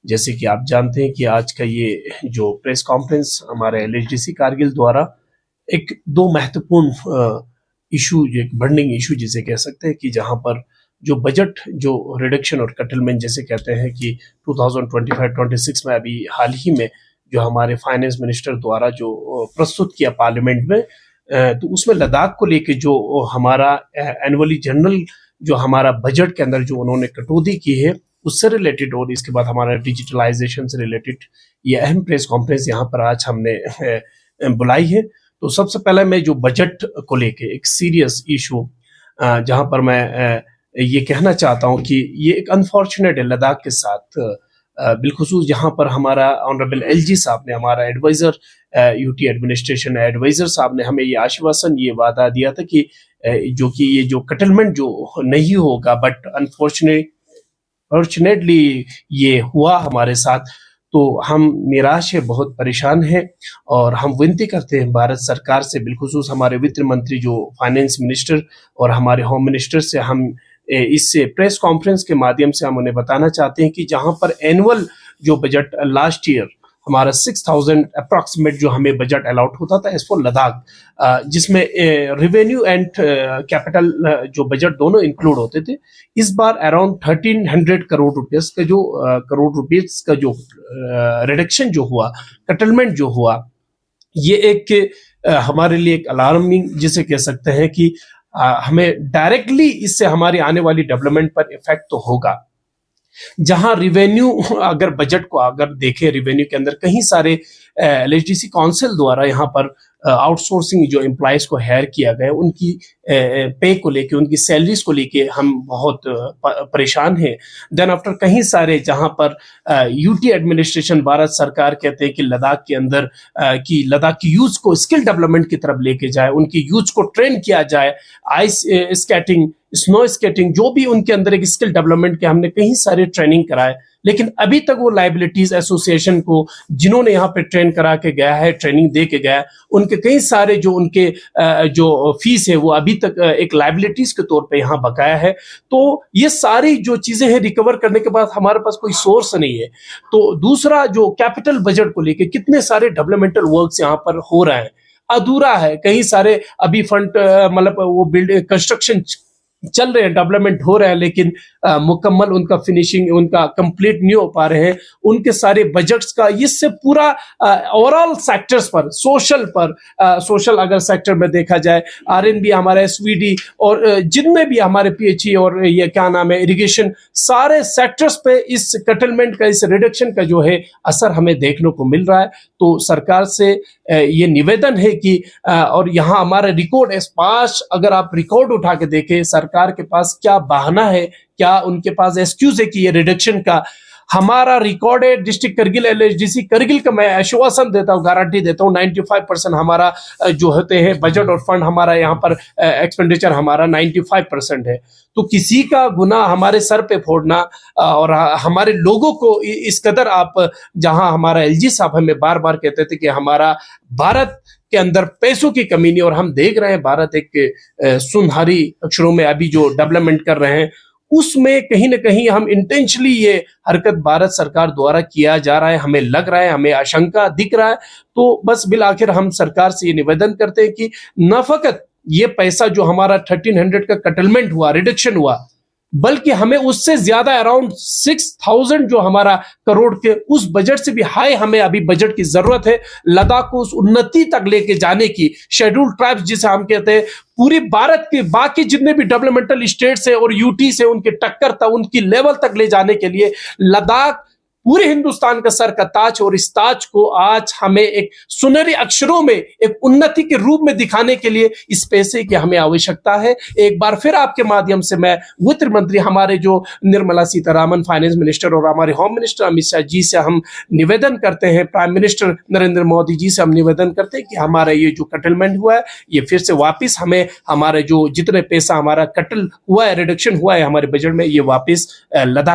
जैसे कि आप जानते हैं कि आज का ये जो प्रेस कॉन्फ्रेंस हमारे एलएचडीसी कारगिल द्वारा एक दो महत्वपूर्ण इशू, एक बर्निंग इशू जिसे कह सकते हैं, कि जहां पर जो बजट जो रिडक्शन और कटलमेंट जैसे कहते हैं कि 2025-26 में अभी हाल ही में जो हमारे फाइनेंस मिनिस्टर द्वारा जो प्रस्तुत किया पार्लियामेंट में, तो उसमें लद्दाख को लेके जो हमारा एनुअली जनरल जो हमारा बजट के अंदर जो उन्होंने कटौती की है उससे रिलेटेड, और इसके बाद हमारा डिजिटलाइजेशन से रिलेटेड ये अहम प्रेस कॉन्फ्रेंस यहाँ पर आज हमने बुलाई है। तो सबसे पहले मैं जो बजट को लेके एक सीरियस इशू जहां पर मैं ये कहना चाहता हूं कि ये एक अनफॉर्चुनेट है लद्दाख के साथ, बिलखुसूस जहां पर हमारा ऑनरेबल एलजी साहब ने, हमारा एडवाइजर यूटी एडमिनिस्ट्रेशन एडवाइजर साहब ने हमें ये आश्वासन, ये वादा दिया था कि जो कि ये जो कटलमेंट जो नहीं होगा, बट अनफॉर्चुनेटली ये हुआ हमारे साथ। तो हम निराश है, बहुत परेशान हैं, और हम विनती करते हैं भारत सरकार से, बिलखुसूस हमारे वित्त मंत्री जो फाइनेंस मिनिस्टर और हमारे होम मिनिस्टर से, हम इससे प्रेस कॉन्फ्रेंस के माध्यम से हम उन्हें बताना चाहते हैं कि जहां पर एनुअल जो बजट लास्ट ईयर हमारा 6000 अप्रॉक्सीमेट जो हमें बजट अलॉट होता था एज फॉर लद्दाख, जिसमें रेवेन्यू एंड कैपिटल जो बजट दोनों इंक्लूड होते थे, इस बार अराउंड 1300 करोड़ रुपीस का जो रिडक्शन जो हुआ, कटलमेंट जो हुआ, ये एक हमारे लिए एक अलार्मिंग जिसे कह सकते हैं कि हमें डायरेक्टली इससे हमारी आने वाली डेवलपमेंट पर इफेक्ट तो होगा। जहां रिवेन्यू, अगर बजट को अगर देखें, रिवेन्यू के अंदर कहीं सारे एलएचडीसी काउंसिल द्वारा यहाँ पर आउटसोर्सिंग जो एम्प्लॉयज को हायर किया गया, उनकी पे को लेके, उनकी सैलरीज को लेके हम बहुत परेशान हैं। देन आफ्टर कहीं सारे जहां पर यूटी एडमिनिस्ट्रेशन, भारत सरकार कहते हैं कि लद्दाख के अंदर कि लद्दाख की यूथ को स्किल डेवलपमेंट की तरफ लेके जाए, उनकी यूथ को ट्रेन किया जाए, आइस स्केटिंग, स्नो स्केटिंग, जो भी उनके अंदर एक स्किल डेवलपमेंट के हमने कहीं सारे ट्रेनिंग कराए, लेकिन अभी तक वो लाइबिलिटीज एसोसिएशन को जिन्होंने यहाँ पे ट्रेन करा के गया है, ट्रेनिंग दे के गया, उनके कई सारे जो उनके जो फीस है वो अभी तक एक लाइबिलिटीज के तौर पे यहाँ बकाया है। तो ये सारी जो चीजें हैं रिकवर करने के बाद हमारे पास कोई सोर्स नहीं है। तो दूसरा जो कैपिटल बजट को लेके कितने सारे डेवलपमेंटल वर्क्स यहाँ पर हो रहे हैं, अधूरा है, कहीं सारे अभी फंड मतलब वो बिल्ड कंस्ट्रक्शन चल रहे हैं, डेवलपमेंट हो रहा है, लेकिन मुकम्मल उनका फिनिशिंग, उनका कंप्लीट नहीं हो पा रहे हैं। उनके सारे बजट्स का इससे पूरा ओवरऑल सेक्टर्स पर, सोशल अगर सेक्टर में देखा जाए, आरएनबी, हमारा एसवीडी और जिनमें भी हमारे पीएचई और ये क्या नाम है इरिगेशन, सारे सेक्टर्स पे इस कटलमेंट का, इस रिडक्शन का जो है असर हमें देखने को मिल रहा है। तो सरकार से ये निवेदन है कि और यहाँ हमारा रिकॉर्ड स्पष्ट, अगर आप रिकॉर्ड उठा के देखें, सरकार के पास क्या बहाना है, क्या उनके पास एक्सक्यूज है कि ये रिडक्शन का हमारा रिकॉर्ड है। डिस्ट्रिक्ट करगिल, एलएचडीसी करगिल का मैं आश्वासन देता हूँ, गारंटी देता हूँ, 95% हमारा जो होते हैं बजट और फंड, हमारा यहाँ पर एक्सपेंडिचर हमारा 95% है। तो किसी का गुनाह हमारे सर पे फोड़ना और हमारे लोगों को इस कदर आप, जहां हमारा एलजी साहब हमें बार बार कहते थे कि हमारा भारत के अंदर पैसों की कमी नहीं, और हम देख रहे हैं भारत एक सुनहरी अक्षरों में अभी जो डेवलपमेंट कर रहे हैं, उसमें कहीं ना कहीं हम इंटेंशनली ये हरकत भारत सरकार द्वारा किया जा रहा है, हमें लग रहा है, हमें आशंका दिख रहा है। तो बस बिल आखिर हम सरकार से ये निवेदन करते हैं कि न फकत ये पैसा जो हमारा 1300 का कटलमेंट हुआ, रिडक्शन हुआ, बल्कि हमें उससे ज्यादा अराउंड 6000 जो हमारा करोड़ के उस बजट से भी हाई हमें अभी बजट की जरूरत है, लद्दाख को उस उन्नति तक लेके जाने की। शेड्यूल्ड ट्राइब्स जिसे हम कहते हैं, पूरी भारत के बाकी जितने भी डेवलपमेंटल स्टेट्स है और यूटी से उनके टक्कर तक, उनकी लेवल तक ले जाने के लिए लद्दाख पूरे हिंदुस्तान का सर का ताज, और इस ताज को आज हमें एक सुनहरे अक्षरों में एक उन्नति के रूप में दिखाने के लिए इस पैसे की हमें आवश्यकता है। एक बार फिर आपके माध्यम से मैं वित्त मंत्री हमारे जो निर्मला सीतारामन फाइनेंस मिनिस्टर और हमारे होम मिनिस्टर अमित शाह जी से हम निवेदन करते हैं, प्राइम मिनिस्टर नरेंद्र मोदी जी से हम निवेदन करते हैं कि हमारा ये जो कटलमेंट हुआ है, ये फिर से वापिस हमें, हमारे जो जितने पैसा हमारा कटल हुआ है, रिडक्शन हुआ है हमारे बजट में, ये वापिस लद्दाख